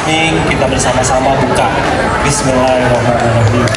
closing, kita bersama-sama buka. Bismillahirrahmanirrahim.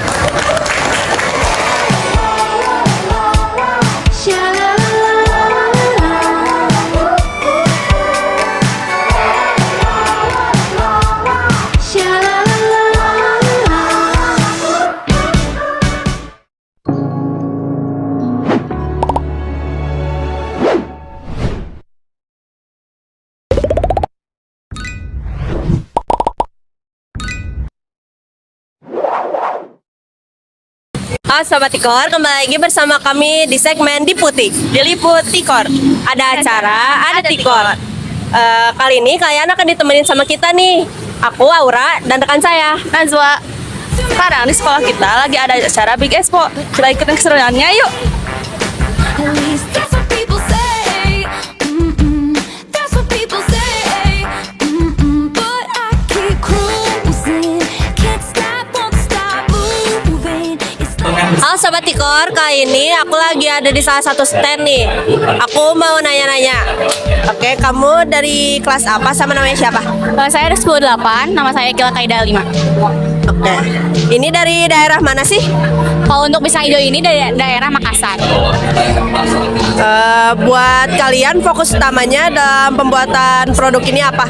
Halo Sobat Tikor, kembali lagi bersama kami di segmen Diputi, Diliput Tikor. Ada acara, ada Tikor. Kali ini kalian akan ditemenin sama kita nih. Aku Aura dan rekan saya Najwa. Sekarang di sekolah kita lagi ada acara Big Expo. Kita ikutin keseruannya yuk. At least that's what people say. That's what people say. But I keep cruising. Can't stop, won't stop moving. It's Halo Sobat Tikor, kali ini aku lagi ada di salah satu stand nih. Aku mau nanya-nanya. Oke, kamu dari kelas apa sama namanya siapa? Saya ada 108, nama saya Kila Kaida 5. Oke, ini dari daerah mana sih? Kalau untuk pisang hijau ini dari daerah Makassar. Buat kalian fokus utamanya dalam pembuatan produk ini apa?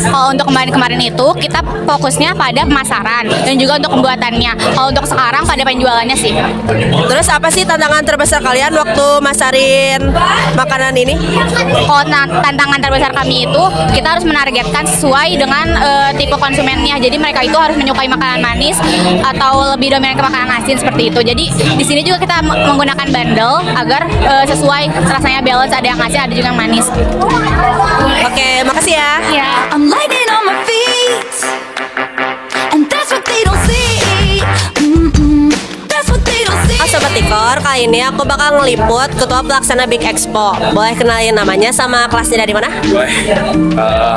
Kalau untuk kemarin itu kita fokusnya pada pemasaran dan juga untuk pembuatannya. Kalau untuk sekarang pada penjualannya sih. Terus apa sih tantangan terbesar kalian waktu masarin makanan ini? Kalau tantangan terbesar kami itu kita harus menargetkan sesuai dengan tipe konsumennya. Jadi mereka itu harus menyukai makanan manis atau lebih dominan ke makanan asin seperti itu. Jadi di sini juga kita menggunakan bundle agar sesuai rasanya balance, ada yang asin ada juga yang manis. Oke, makasih ya. Ya. I'm lightning on my feet, and that's what they don't see. That's what they don't see. Sobat Tikor, kali ini aku bakal ngeliput ketua pelaksana Big Expo. Boleh kenalin namanya sama kelasnya dari mana? Boleh.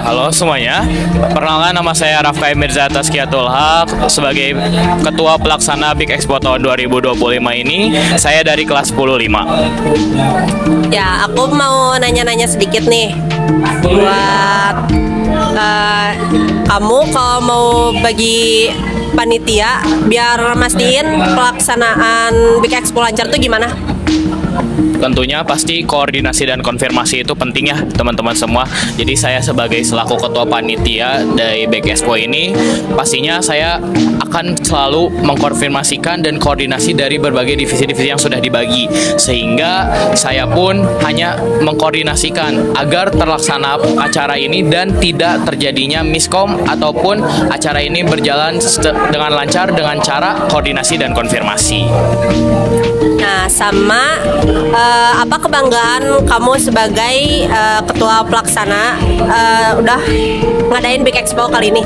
Halo semuanya. Perkenalkan, nama saya Rafkai Mirza Tazkiyatul Haq. Sebagai ketua pelaksana Big Expo tahun 2025 ini, saya dari kelas 105. Ya, aku mau nanya-nanya sedikit nih. Buat kamu kalau mau bagi panitia biar mastiin pelaksanaan Big Expo lancar tuh gimana? Tentunya pasti koordinasi dan konfirmasi itu penting ya teman-teman semua. Jadi saya sebagai selaku ketua panitia dari Big Expo ini, pastinya saya akan selalu mengkonfirmasikan dan koordinasi dari berbagai divisi-divisi yang sudah dibagi, sehingga saya pun hanya mengkoordinasikan agar terlaksana acara ini dan tidak terjadinya miskom ataupun acara ini berjalan dengan lancar dengan cara koordinasi dan konfirmasi. Nah, sama apa kebanggaan kamu sebagai ketua pelaksana udah ngadain Big Expo kali ini?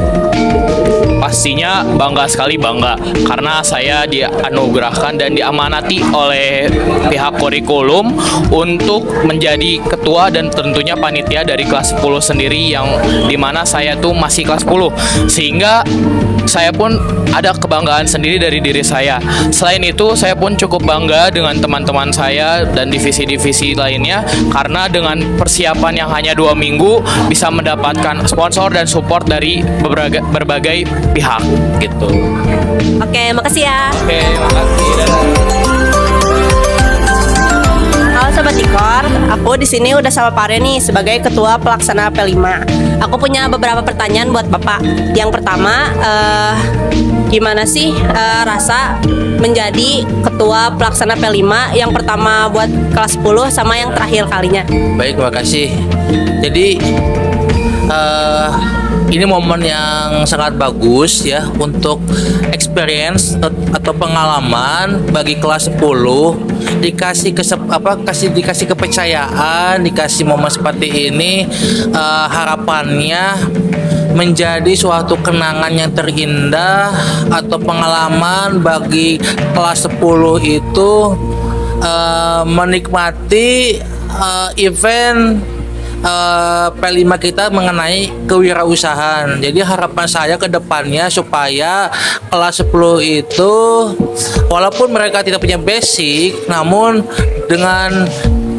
Pastinya bangga sekali, bangga karena saya dianugerahkan dan diamanati oleh pihak kurikulum untuk menjadi ketua dan tentunya panitia dari kelas 10 sendiri, yang dimana saya tuh masih kelas 10, sehingga saya pun ada kebanggaan sendiri dari diri saya. Selain itu, saya pun cukup bangga dengan teman-teman saya dan divisi-divisi lainnya, karena dengan persiapan yang hanya 2 minggu bisa mendapatkan sponsor dan support dari berbagai pihak gitu. Oke, makasih ya. Oke, makasih. Halo Sobat Tikor, aku di sini udah sama Pare nih sebagai ketua pelaksana P5. Aku punya beberapa pertanyaan buat Bapak. Yang pertama, gimana sih rasa menjadi ketua pelaksana P5 yang pertama buat kelas 10 sama yang terakhir kalinya? Baik, makasih. Jadi ini momen yang sangat bagus ya untuk experience atau pengalaman bagi kelas 10, dikasih dikasih kepercayaan, dikasih momen seperti ini, harapannya menjadi suatu kenangan yang terindah atau pengalaman bagi kelas 10 itu menikmati event P5 kita mengenai kewirausahaan. Jadi harapan saya ke depannya supaya kelas 10 itu walaupun mereka tidak punya basic, namun dengan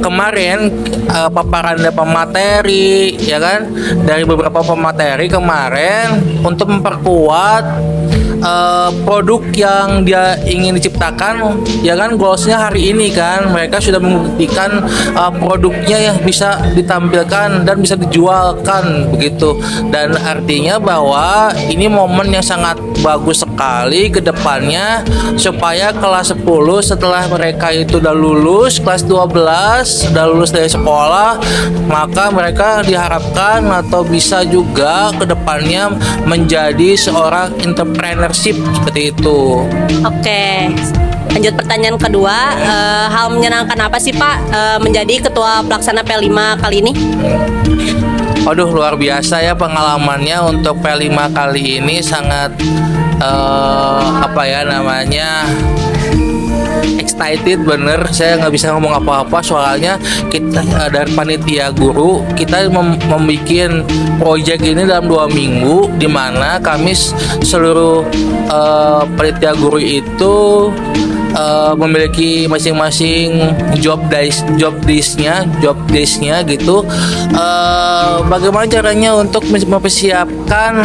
kemarin paparan dari pemateri ya kan, dari beberapa pemateri kemarin untuk memperkuat produk yang dia ingin diciptakan ya kan, goalsnya hari ini kan mereka sudah membuktikan produknya ya bisa ditampilkan dan bisa dijualkan begitu, dan artinya bahwa ini momen yang sangat bagus sekali ke depannya supaya kelas 10 setelah mereka itu udah lulus kelas 12 udah lulus dari sekolah, maka mereka diharapkan atau bisa juga ke depannya menjadi seorang entrepreneurship seperti itu. Oke, lanjut pertanyaan kedua. Hal menyenangkan apa sih Pak menjadi ketua pelaksana P5 kali ini? Aduh, luar biasa ya pengalamannya untuk P5 kali ini, sangat apa ya namanya, excited bener. Saya nggak bisa ngomong apa-apa soalnya kita dari panitia guru kita membuat proyek ini dalam 2 minggu, di mana kami seluruh panitia guru itu memiliki masing-masing job desk-nya gitu. Bagaimana caranya untuk mempersiapkan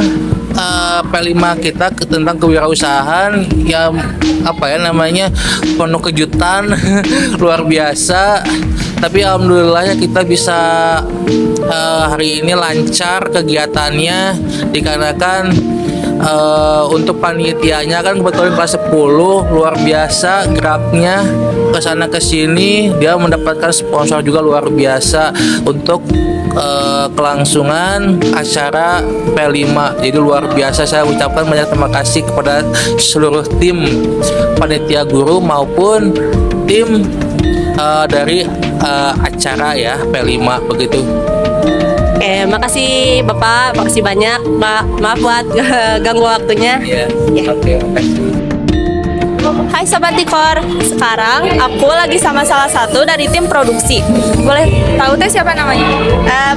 P5 kita tentang kewirausahaan yang apa ya namanya, penuh kejutan luar biasa. Tapi alhamdulillah ya kita bisa hari ini lancar kegiatannya, dikarenakan untuk panitianya kan kebetulan kelas 10 luar biasa geraknya kesana kesini, dia mendapatkan sponsor juga luar biasa untuk kelangsungan acara P5. Jadi luar biasa, saya ucapkan banyak terima kasih kepada seluruh tim panitia guru maupun tim dari acara ya P5 begitu. Oke, makasih Bapak, makasih banyak maaf buat ganggu waktunya. Iya. Ya. Oke. Hai Sobat Tikor, sekarang aku lagi sama salah satu dari tim produksi. Boleh tahu teh siapa namanya?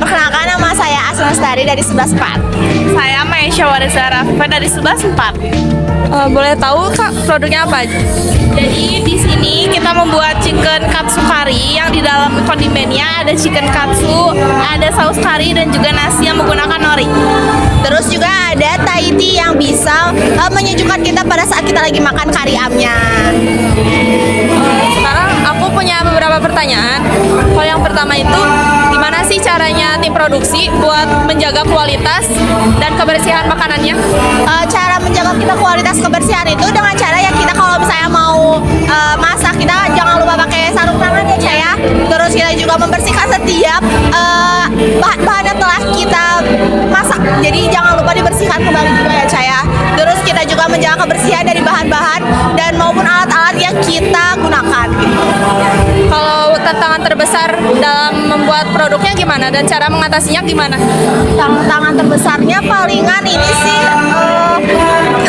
Perkenalkan, nama saya Asma Lestari dari 11/4. Saya Maisha Warisa Rafa dari 11/4. Boleh tahu Kak, produknya apa aja? Jadi di sini kita membuat chicken katsu kari yang di dalam kondimennya ada chicken katsu, ada saus kari dan juga nasi yang menggunakan nori. Terus juga ada Thai tea yang bisa menyejukkan kita pada saat kita lagi makan kari amnya. Sekarang aku punya beberapa pertanyaan. Kalau yang pertama itu, gimana sih caranya tim produksi buat menjaga kualitas dan kebersihan makanannya? Cara menjaga kita kualitas kebersihan itu dengan cara yang kita kalau misalnya mau masak, kita jangan lupa pakai sarung tangan ya Cah ya. Terus kita juga membersihkan setiap bahan-bahan yang telah kita masak. Jadi jangan lupa dibersihkan kembali juga ya Cah ya. Terus kita juga menjaga kebersihan dari bahan-bahan dan maupun alat-alat yang kita gunakan. Kalau tantangan terbesar dalam membuat produknya gimana dan cara mengatasinya gimana? Tantangan terbesarnya palingan ini sih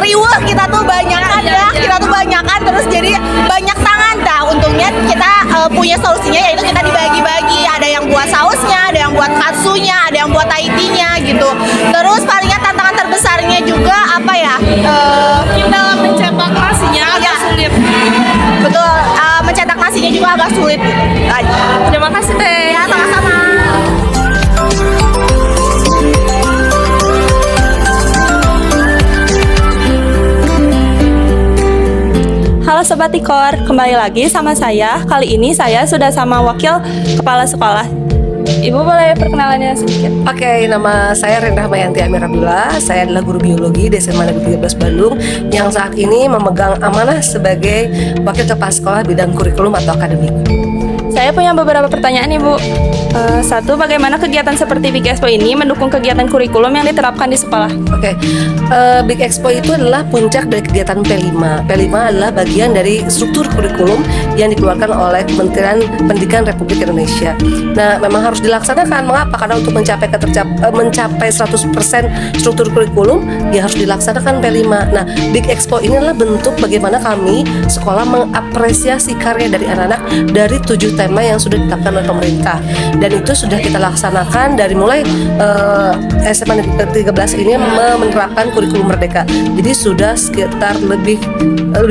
riweuh, kita tuh banyakan ya, kita tuh banyakan terus jadi banyak tangan. Nah untungnya kita punya solusinya, yaitu kita dibagi-bagi, ada yang buat sausnya, ada yang buat katsunya, ada yang buat Thai tea-nya gitu. Terus palingan tantangan terbesarnya juga apa ya, Dalam mencetak nasinya agak sulit. betul, mencetak nasinya juga agak sulit gitu. Terima kasih Teh. Ya sama-sama. Halo Sobat Tikor, kembali lagi sama saya. Kali ini saya sudah sama wakil kepala sekolah. Ibu boleh perkenalannya sedikit? Oke, nama saya Rendah Mayanti Amirabdullah. Saya adalah guru biologi di SMA Negeri 13 Bandung yang saat ini memegang amanah sebagai wakil kepala sekolah bidang kurikulum atau akademik. Saya punya beberapa pertanyaan Ibu. Satu, bagaimana kegiatan seperti Big Expo ini mendukung kegiatan kurikulum yang diterapkan di sekolah? Oke, Big Expo itu adalah puncak dari kegiatan P5. P5 adalah bagian dari struktur kurikulum yang dikeluarkan oleh Kementerian Pendidikan Republik Indonesia. Nah, memang harus dilaksanakan. Mengapa? Karena untuk mencapai 100% struktur kurikulum, ya harus dilaksanakan P5. Nah, Big Expo ini adalah bentuk bagaimana kami sekolah mengapresiasi karya dari anak-anak dari 7 tema yang sudah ditetapkan oleh pemerintah. Dan itu sudah kita laksanakan dari mulai SMA Negeri 13 ini menerapkan kurikulum merdeka. Jadi sudah sekitar lebih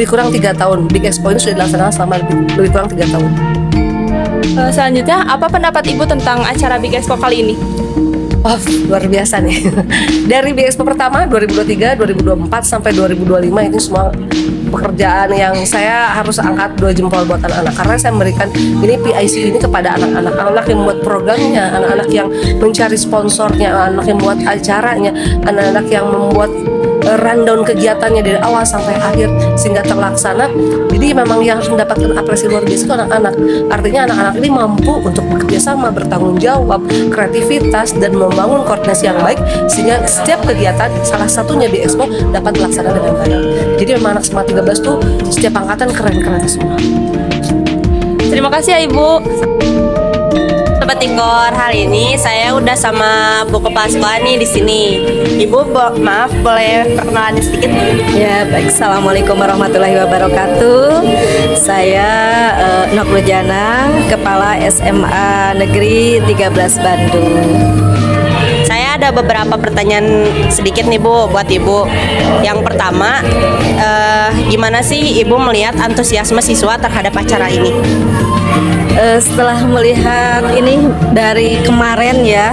kurang 3 tahun. Big Expo ini sudah dilaksanakan selama lebih kurang 3 tahun. Selanjutnya, apa pendapat Ibu tentang acara Big Expo kali ini? Wah, luar biasa nih. Dari Big Expo pertama 2023, 2024 sampai 2025 itu semua pekerjaan yang saya harus angkat 2 jempol buat anak-anak, karena saya memberikan ini PIC ini kepada anak-anak yang membuat programnya, anak-anak yang mencari sponsornya, anak-anak yang membuat acaranya, anak-anak yang membuat rundown kegiatannya dari awal sampai akhir sehingga terlaksana. Jadi memang yang harus mendapatkan apresiasi luar biasa itu anak-anak. Artinya anak-anak ini mampu untuk bekerja sama, bertanggung jawab, kreativitas, dan membangun koordinasi yang baik sehingga setiap kegiatan, salah satunya di Expo, dapat dilaksanakan dengan baik. Jadi memang anak SMA 13 tuh setiap angkatan keren-keren semua. Terima kasih ya Ibu. Sobat Tikor, hari ini saya udah sama Bu Kepala Sekolah nih di sini. Ibu, maaf boleh perkenalan sedikit? Ya, baik. Assalamualaikum warahmatullahi wabarakatuh. Saya Nok Nurjana, Kepala SMA Negeri 13 Bandung. Saya ada beberapa pertanyaan sedikit nih Bu buat Ibu. Yang pertama, gimana sih Ibu melihat antusiasme siswa terhadap acara ini? Setelah melihat ini dari kemarin ya,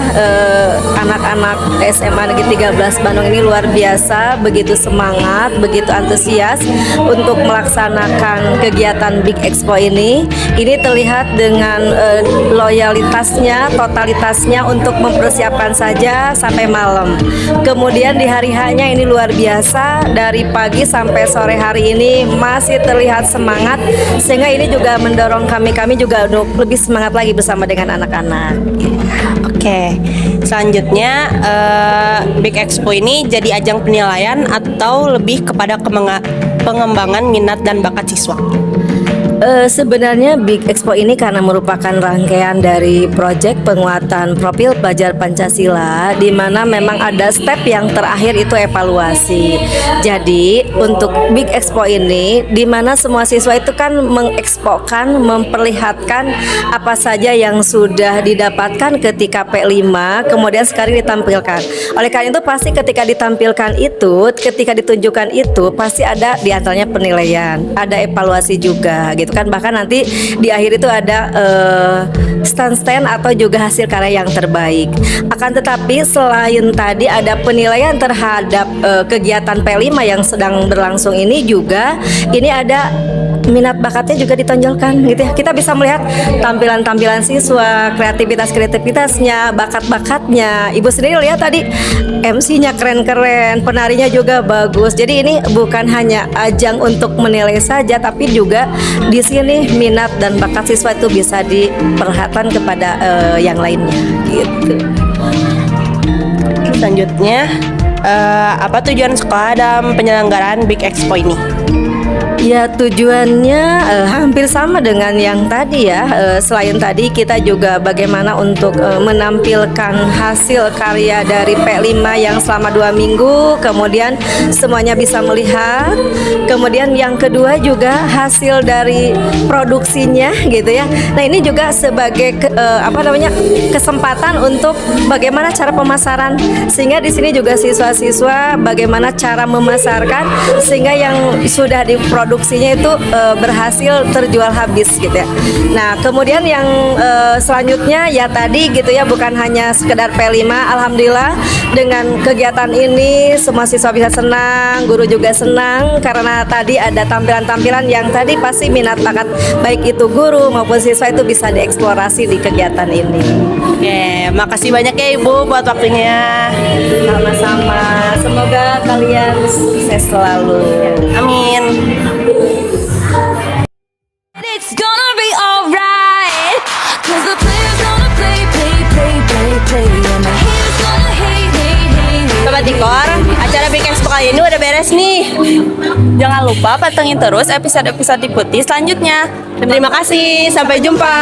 anak-anak SMA Negeri 13 Bandung ini luar biasa, begitu semangat, begitu antusias untuk melaksanakan kegiatan Big Expo ini. Ini terlihat dengan loyalitasnya, totalitasnya untuk mempersiapkan saja sampai malam. Kemudian di hari hanya ini luar biasa, dari pagi sampai sore hari ini masih terlihat semangat, sehingga ini juga mendorong kami juga untuk lebih semangat lagi bersama dengan anak-anak. Oke, selanjutnya Big Expo ini jadi ajang penilaian atau lebih kepada pengembangan minat dan bakat siswa? Sebenarnya Big Expo ini karena merupakan rangkaian dari proyek penguatan profil pelajar Pancasila, di mana memang ada step yang terakhir itu evaluasi. Jadi untuk Big Expo ini, di mana semua siswa itu kan mengekspokan, memperlihatkan apa saja yang sudah didapatkan ketika P5, kemudian sekarang ditampilkan. Oleh karena itu pasti ketika ditampilkan itu, ketika ditunjukkan itu pasti ada diantaranya penilaian, ada evaluasi juga gitu kan. Bahkan nanti di akhir itu ada stand atau juga hasil karya yang terbaik. Akan tetapi selain tadi ada penilaian terhadap kegiatan P5 yang sedang berlangsung ini juga, ini ada minat bakatnya juga ditonjolkan gitu ya. Kita bisa melihat tampilan-tampilan siswa, kreativitasnya, bakat-bakatnya. Ibu sendiri lihat tadi MC-nya keren-keren, penarinya juga bagus. Jadi ini bukan hanya ajang untuk menilai saja, tapi juga di sini minat dan bakat siswa itu bisa diperhatikan kepada yang lainnya gitu. Selanjutnya, apa tujuan sekolah dalam penyelenggaraan Big Expo ini? Ya, tujuannya hampir sama dengan yang tadi ya. Selain tadi kita juga bagaimana untuk menampilkan hasil karya dari P5 yang selama 2 minggu, kemudian semuanya bisa melihat. Kemudian yang kedua juga hasil dari produksinya gitu ya. Nah, ini juga sebagai kesempatan untuk bagaimana cara pemasaran, sehingga di sini juga siswa-siswa bagaimana cara memasarkan sehingga yang sudah diproduksinya itu berhasil terjual habis gitu ya. Nah, kemudian yang selanjutnya ya tadi gitu ya, bukan hanya sekedar P5. Alhamdulillah dengan kegiatan ini semua siswa bisa senang, guru juga senang, karena tadi ada tampilan-tampilan yang tadi pasti minat bakat baik itu guru maupun siswa itu bisa dieksplorasi di kegiatan ini. Oke, makasih banyak ya Ibu buat waktunya. Sama-sama, semoga kalian sukses selalu. Amin. It's gonna be alright, 'cause the players gonna play, and the haters gonna hate. Sobat Tikor, acara Big Expo kali ini udah beres nih. Jangan lupa pantengin terus episode-episode di Putih selanjutnya. Terima kasih, sampai jumpa.